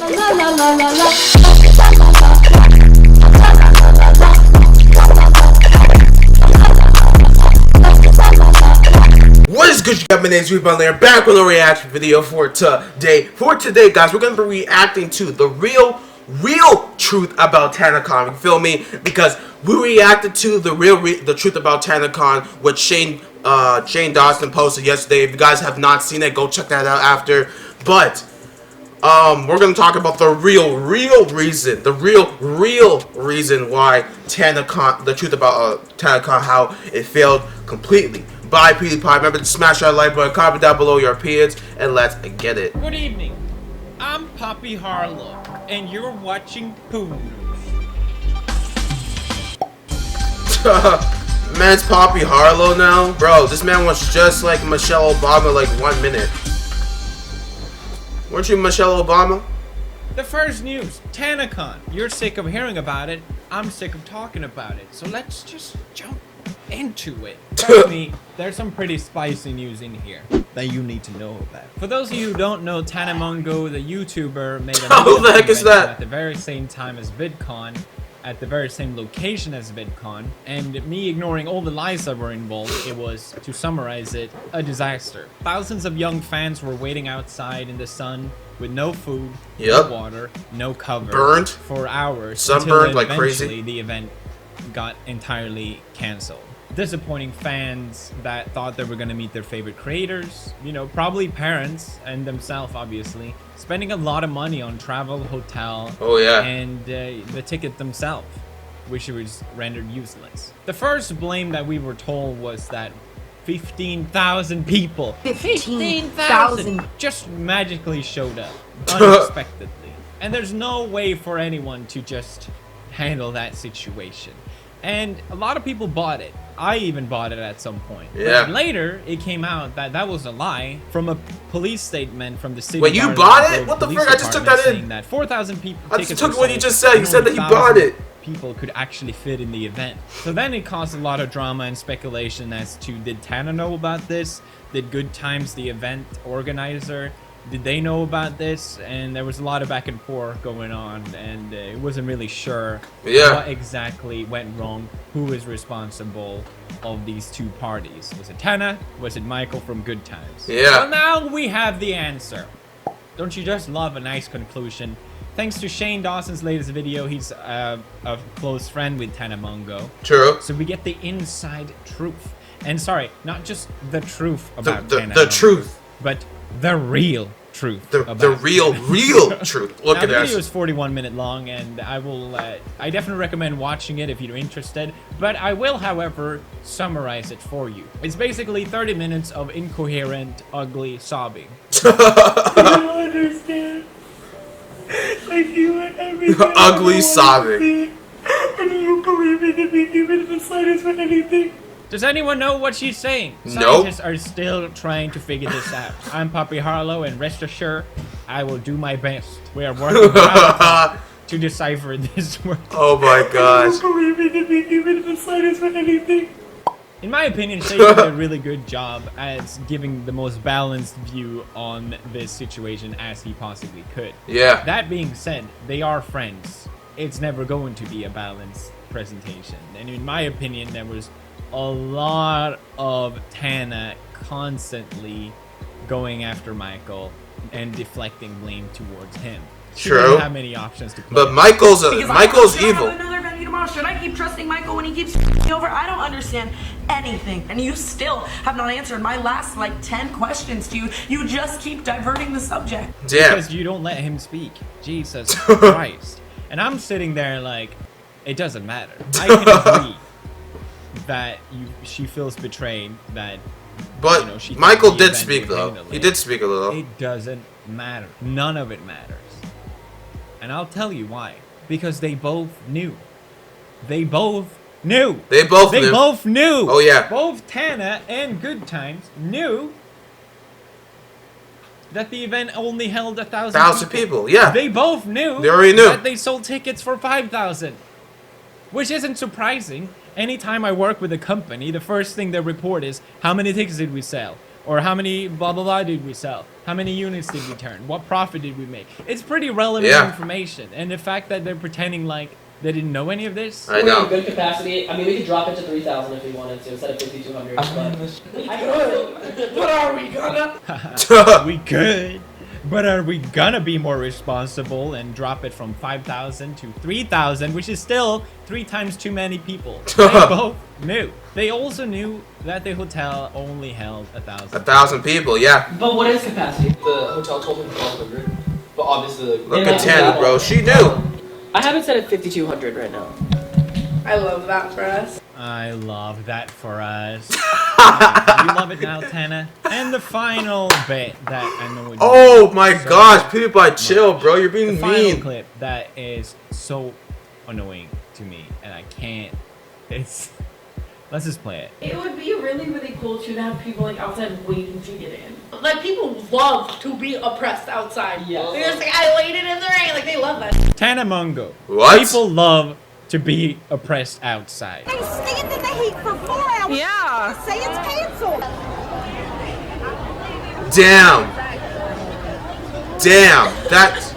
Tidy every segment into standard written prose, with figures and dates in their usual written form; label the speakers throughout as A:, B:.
A: What is good, you guys? My name is Reborn, back with a reaction video for today. Guys, we're going to be reacting to the real truth about TANACON. You feel me? Because we reacted to the truth about TANACON, which Shane Dawson posted yesterday. If you guys have not seen it, go check that out after. But we're going to talk about the real reason, why TANACON, the truth about TANACON, how it failed completely. By PewDiePie. Remember to smash that like button, comment down below your opinions, and let's get it.
B: Good evening. I'm Poppy Harlow, and you're watching Poo.
A: Man's Poppy Harlow now? Bro, this man was just like Michelle Obama like 1 minute. Weren't you Michelle Obama?
B: The first news, TANACON. You're sick of hearing about it. I'm sick of talking about it. So let's just jump into it. Trust me, there's some pretty spicy news in here that you need to know about. For those of you who don't know, TANACON, the YouTuber, made a
A: How the heck is that?
B: At the very same time as VidCon, at the very same location as VidCon, and me ignoring all the lies that were involved, it was, to summarize it, a disaster. Thousands of young fans were waiting outside in the sun with no food, no water, no cover,
A: burned
B: for hours,
A: sunburned
B: until
A: like crazy.
B: The event got entirely canceled. Disappointing fans that thought they were going to meet their favorite creators, you know, probably parents and themselves, obviously, spending a lot of money on travel, hotel, and the ticket themselves, which was rendered useless. The first blame that we were told was that 15,000 people, 15,000 just magically showed up unexpectedly, and there's no way for anyone to just handle that situation. And a lot of people bought it. I even bought it at some point.
A: Yeah.
B: But later, it came out that that was a lie from a police statement from the city.
A: Wait, you bought it? What the frick? I just took that in.
B: That 4,000 people.
A: I just took what you just said. You said that you bought it.
B: People could actually fit in the event. So then it caused a lot of drama and speculation as to, did Tana know about this? Did Good Times, the event organizer, did they know about this? And there was a lot of back and forth going on, and it wasn't really sure what exactly went wrong, who is responsible of these two parties. Was it Tana? Was it Michael from Good Times? Well, now we have the answer. Don't you just love a nice conclusion? Thanks to Shane Dawson's latest video, he's a close friend with TANACON.
A: True.
B: So we get the inside truth. And sorry, not just the truth about
A: the
B: TANACON,
A: truth,
B: but the real truth.
A: The real truth. Look at that.
B: The video is 41 minutes long, and I definitely recommend watching it if you're interested. But I will, however, summarize it for you. It's basically 30 minutes of incoherent, ugly sobbing.
C: I don't understand. Like you and everything.
A: Ugly sobbing.
C: And you believing in me even in the slightest for anything.
B: Does anyone know what she's saying?
A: Nope.
B: Scientists are still trying to figure this out. I'm Poppy Harlow, and rest assured, I will do my best. We are working hard to decipher this word.
A: Oh my gosh.
C: Believing in me even in the slightest for anything.
B: In my opinion, Shay did a really good job at giving the most balanced view on this situation as he possibly could.
A: Yeah.
B: That being said, they are friends. It's never going to be a balanced presentation. And in my opinion, there was a lot of Tana constantly going after Michael and deflecting blame towards him. She didn't have many options to play.
A: But Michael's evil.
D: Another venue tomorrow. Should I keep trusting Michael when he keeps me over? I don't understand anything, and you still have not answered my last like 10 questions to you. You just keep diverting the subject.
B: Because you don't let him speak. Jesus Christ. And I'm sitting there like, it doesn't matter. I can agree that she feels betrayed, that
A: but Michael did speak though. He did speak a little.
B: It doesn't matter. None of it matters. And I'll tell you why. Because they both knew. They both knew.
A: They both knew. Oh yeah.
B: Both Tana and Good Times knew that the event only held 1,000
A: people. Yeah.
B: They both knew.
A: They already knew
B: that they sold tickets for 5,000. Which isn't surprising. Anytime I work with a company, the first thing they report is, how many tickets did we sell? Or how many blah blah blah did we sell? How many units did we turn? What profit did we make? It's pretty relevant information. And the fact that they're pretending like they didn't know any of this.
A: I know.
E: Good capacity. I mean, we could drop it to 3,000 if we wanted to instead of 5,200.
D: But are we gonna?
B: We could. But are we gonna be more responsible and drop it from 5,000 to 3,000, which is still 3 times too many people? They both knew. They also knew that the hotel only held 1,000.
A: 1,000 people, yeah.
E: But what is capacity? The hotel told me 1,200. But obviously,
A: Look at Tana, bro. She knew.
E: I have it set at 5,200 right now.
D: I love that for us.
B: I love that for us. You love it now, Tana. And the final bit that I know.
A: Oh my gosh, PewDiePie, chill, bro. You're being
B: the final
A: mean.
B: clip that is so annoying to me, and I can't. It's. Let's just play it.
D: It would be really, really cool to have people like outside waiting to get in. Like people love to be oppressed outside.
E: Yeah.
D: They're just like, I waited in the rain. Like they love that.
B: Tana Mungo.
A: What?
B: People love to be oppressed outside.
F: They stand in the heat for 4 hours.
D: Yeah.
F: Say it's canceled.
A: Damn. Damn. That's.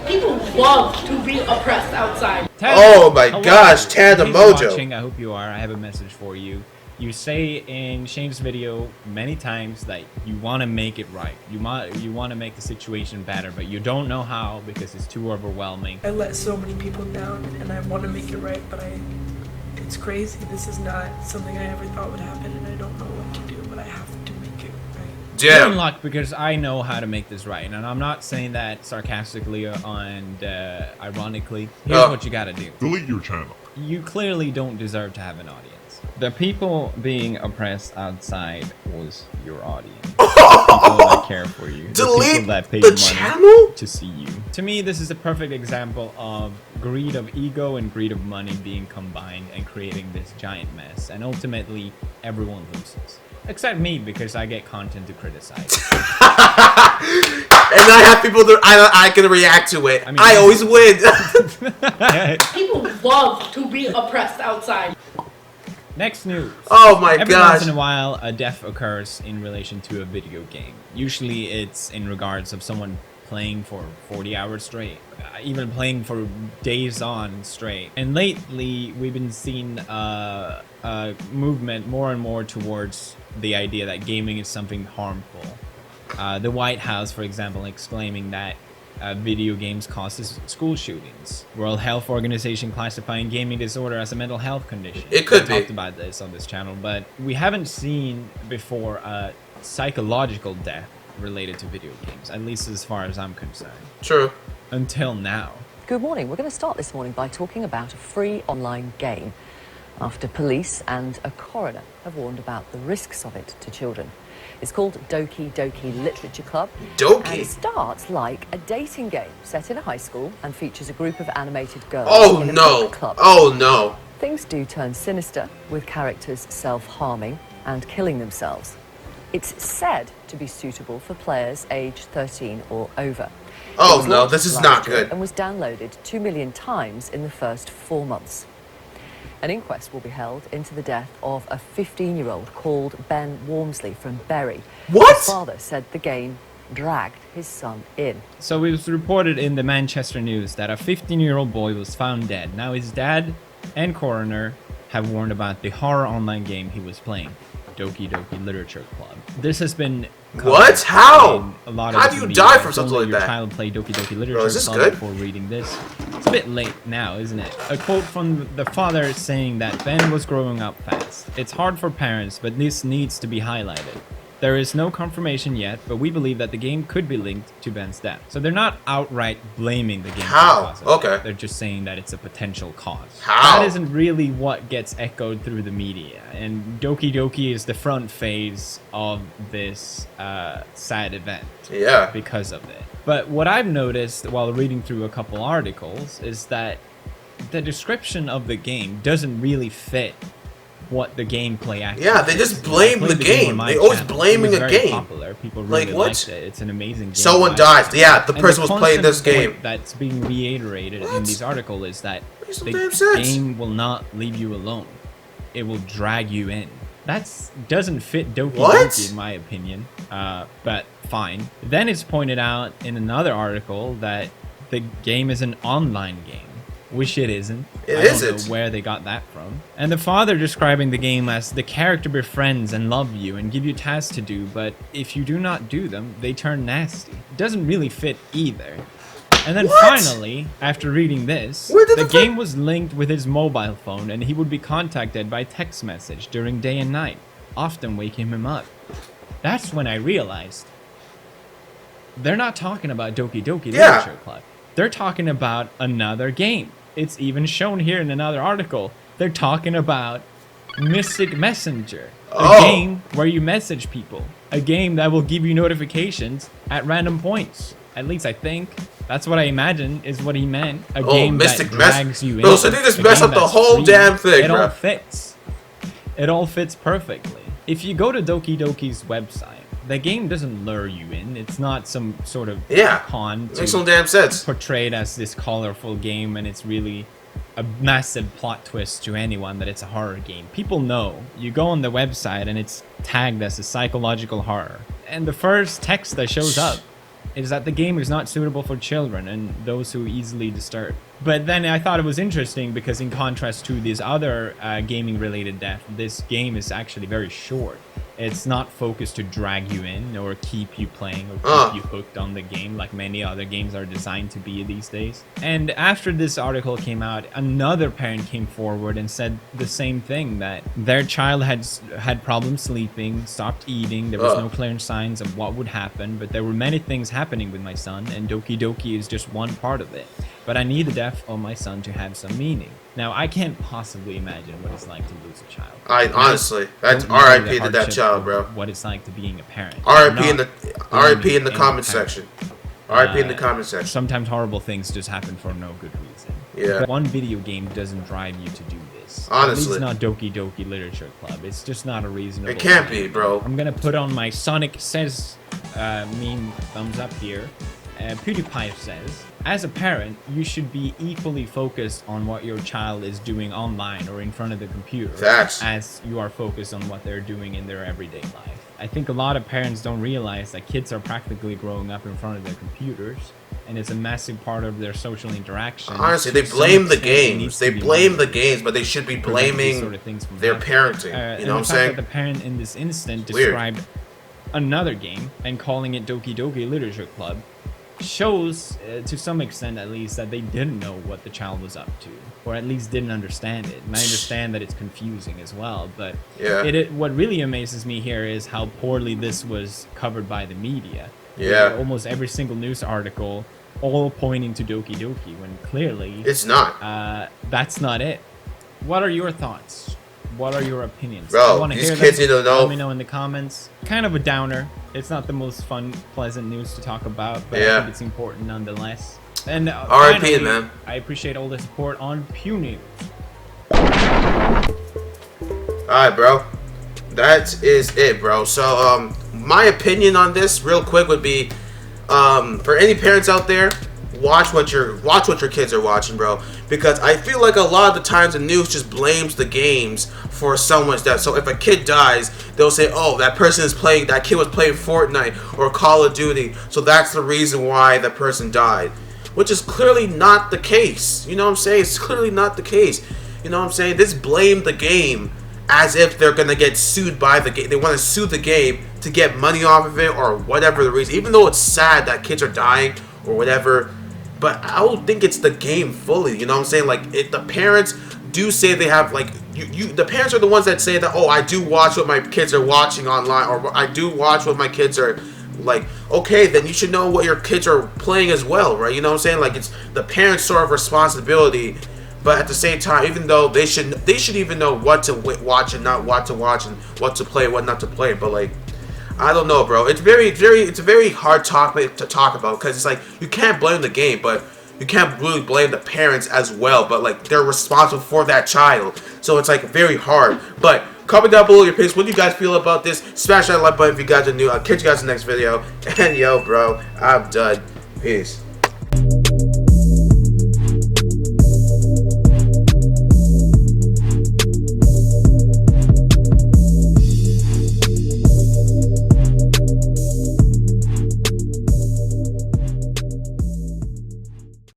D: People love to be oppressed outside.
B: Tana,
A: Oh my
B: hello.
A: gosh, Tana
B: If he's
A: Mojo.
B: watching, I hope you are. I have a message for you. You say in Shane's video many times that you want to make it right. You want to make the situation better, but you don't know how because it's too overwhelming.
G: I let so many people down and I want to make it right, but it's crazy. This is not something I ever thought would happen and I don't know what to do, but I have to make it right.
B: You're in
A: Damn.
B: luck because I know how to make this right, and I'm not saying that sarcastically and ironically. Here's what you gotta do.
C: Delete your channel.
B: You clearly don't deserve to have an audience. The people being oppressed outside was your audience. The people that care for you. The
A: Delete
B: people that paid
A: the
B: money
A: channel?
B: to see you. To me, this is a perfect example of greed of ego and greed of money being combined and creating this giant mess. And ultimately, everyone loses. Except me, because I get content to criticize.
A: And I have people that I can react to it.
B: I mean,
A: I always win.
D: People love to be oppressed outside.
B: Next news.
A: Oh my
B: Every
A: gosh.
B: once in a while, a death occurs in relation to a video game. Usually, it's in regards of someone playing for 40 hours straight, even playing for days on straight. And lately, we've been seeing a movement more and more towards the idea that gaming is something harmful. The White House, for example, exclaiming that video games causes school shootings. World Health Organization classifying gaming disorder as a mental health condition.
A: It could be.
B: We talked about this on this channel, but we haven't seen before a psychological death related to video games, at least as far as I'm concerned.
A: True.
B: Until now.
H: Good morning. We're going to start this morning by talking about a free online game after police and a coroner have warned about the risks of it to children. It's called Doki Doki Literature Club.
A: Doki?
H: And it starts like a dating game set in a high school and features a group of animated girls
A: Oh
H: in a
A: no.
H: book club.
A: Oh no.
H: Things do turn sinister, with characters self-harming and killing themselves. It's said to be suitable for players aged 13 or over.
A: Oh
H: It was
A: no,
H: launched
A: this is
H: last
A: not
H: year
A: good.
H: And was downloaded 2 million times in the first 4 months. An inquest will be held into the death of a 15-year-old called Ben Walmsley from Bury.
A: What?
H: His father said the game dragged his son in.
B: So it was reported in the Manchester News that a 15-year-old boy was found dead. Now his dad and coroner have warned about the horror online game he was playing, Doki Doki Literature Club. This has been
A: What? How?
B: in a lot
A: How
B: of
A: do you
B: media.
A: die from
B: If
A: something
B: only
A: like
B: your
A: that?
B: child play Doki Doki Literature
A: Bro, is this
B: Club
A: good?
B: before reading this. It's a bit late now, isn't it? A quote from the father saying that Ben was growing up fast. It's hard for parents, but this needs to be highlighted. There is no confirmation yet, but we believe that the game could be linked to Ben's death. So they're not outright blaming the game
A: How?
B: for the cause of
A: Okay.
B: death. They're just saying that it's a potential cause.
A: How?
B: That isn't really what gets echoed through the media. And Doki Doki is the front phase of this sad event.
A: Yeah.
B: Because of it. But what I've noticed while reading through a couple articles is that the description of the game doesn't really fit what the gameplay actually
A: Yeah, they just
B: is.
A: blame
B: I played
A: the
B: on
A: game.
B: my
A: They always
B: channel.
A: blaming
B: It was
A: a
B: very
A: game.
B: popular. People really
A: Like, what?
B: liked it. It's an amazing game.
A: Someone
B: I
A: dies.
B: played.
A: Yeah, the
B: And
A: person was playing this
B: constant
A: game.
B: point that's being reiterated
A: What?
B: in these articles is that
A: Makes some
B: the
A: damn sense.
B: game will not leave you alone. It will drag you in. That's doesn't fit Doki
A: What?
B: Doki in my opinion. But fine. Then it's pointed out in another article that the game is an online game, which it isn't.
A: It
B: I don't
A: isn't.
B: know where they got that from. And the father describing the game as the character befriends and love you and give you tasks to do, but if you do not do them, they turn nasty. It doesn't really fit either. And then
A: What?
B: finally, after reading this,
A: Where did
B: the
A: the
B: game was linked with his mobile phone and he would be contacted by text message during day and night, often waking him up. That's when I realized they're not talking about Doki Doki
A: Yeah.
B: Literature Club. They're talking about another game. It's even shown here in another article. They're talking about Mystic Messenger, a
A: Oh.
B: game where you message people, a game that will give you notifications at random points. At least I think. That's what I imagine is what he meant. A game
A: Mystic
B: that drags you in.
A: Bro, so they just
B: A
A: mess
B: game
A: up the
B: that's
A: whole
B: free.
A: damn thing,
B: It
A: bro.
B: all fits. It all fits perfectly. If you go to Doki Doki's website, the game doesn't lure you in. It's not some sort of
A: Yeah.
B: con
A: Makes no damn sense.
B: portrayed as this colorful game, and it's really a massive plot twist to anyone that it's a horror game. People know. You go on the website and it's tagged as a psychological horror. And the first text that shows up is that the game is not suitable for children and those who easily disturb. But then I thought it was interesting because in contrast to these other gaming related death, this game is actually very short. It's not focused to drag you in or keep you playing or keep you hooked on the game like many other games are designed to be these days. And after this article came out, another parent came forward and said the same thing, that their child had problems sleeping, stopped eating, there was no clear signs of what would happen, but there were many things happening with my son, and Doki Doki is just one part of it. But I need the death of my son to have some meaning. Now, I can't possibly imagine what it's like to lose a child.
A: Honestly, that's
B: Don't know
A: R.I.P.
B: the
A: to that
B: hardship
A: child,
B: of
A: bro.
B: What it's like to being a parent.
A: R.I.P. in
B: Not
A: the R.I.P. in the
B: blaming
A: comment
B: any parent.
A: section. R.I.P. in the comment section.
B: Sometimes horrible things just happen for no good reason.
A: Yeah.
B: But one video game doesn't drive you to do this.
A: Honestly.
B: At least not Doki Doki Literature Club. It's just not a reasonable.
A: It can't
B: thing.
A: be, bro.
B: I'm gonna put on my Sonic Says meme thumbs up here. PewDiePie says, as a parent, you should be equally focused on what your child is doing online or in front of the computer
A: Facts.
B: as you are focused on what they're doing in their everyday life. I think a lot of parents don't realize that kids are practically growing up in front of their computers, and it's a massive part of their social interaction.
A: Honestly, they
B: To some
A: blame the
B: extent, it needs
A: games.
B: to
A: They
B: be
A: blame the
B: monitored.
A: games, but they should be
B: Prevent these
A: blaming
B: sort of things from
A: their
B: happening.
A: parenting. You
B: And
A: know what I'm
B: the fact
A: saying?
B: that the parent in this instant
A: Weird.
B: described another game and calling it Doki Doki Literature Club shows, to some extent at least, that they didn't know what the child was up to, or at least didn't understand it. And I understand that it's confusing as well, but
A: Yeah.
B: what really amazes me here is how poorly this was covered by the media.
A: Yeah.
B: Almost every single news article all pointing to Doki Doki, when clearly
A: It's not.
B: that's not it. What are your thoughts? What are your opinions?
A: Bro,
B: I wanna
A: these
B: hear
A: kids
B: them.
A: need to know.
B: Let me know in the comments. Kind of a downer. It's not the most fun, pleasant news to talk about, but I
A: Yeah.
B: think it's important nonetheless. And
A: R.I.P.,
B: finally,
A: man.
B: I appreciate all the support on Pew News.
A: Alright, bro. That is it, bro. So, my opinion on this, real quick, would be, for any parents out there, watch what your kids are watching, bro. Because I feel like a lot of the times the news just blames the games for someone's death. So if a kid dies, they'll say, "Oh, that kid was playing Fortnite or Call of Duty, so that's the reason why that person died," which is clearly not the case. You know what I'm saying? It's clearly not the case. You know what I'm saying? This blame the game as if they're gonna get sued by the game. They want to sue the game to get money off of it or whatever the reason. Even though it's sad that kids are dying or whatever, but I don't think it's the game fully. You know what I'm saying? Like, the parents do say they have, like, the parents are the ones that say that, "Oh, I do watch what my kids are watching online," or "I do watch what my kids are," like, okay, then you should know what your kids are playing as well, right? You know what I'm saying? Like, it's the parents' sort of responsibility, but at the same time, even though they should even know what to watch and not what to watch, and what to play, what not to play, but like, I don't know, bro. It's a very hard topic to talk about, because it's like, you can't blame the game, but you can't really blame the parents as well. But like, they're responsible for that child, so it's like very hard. But comment down below your opinions. What do you guys feel about this? Smash that like button if you guys are new. I'll catch you guys in the next video. And yo, bro, I'm done. Peace.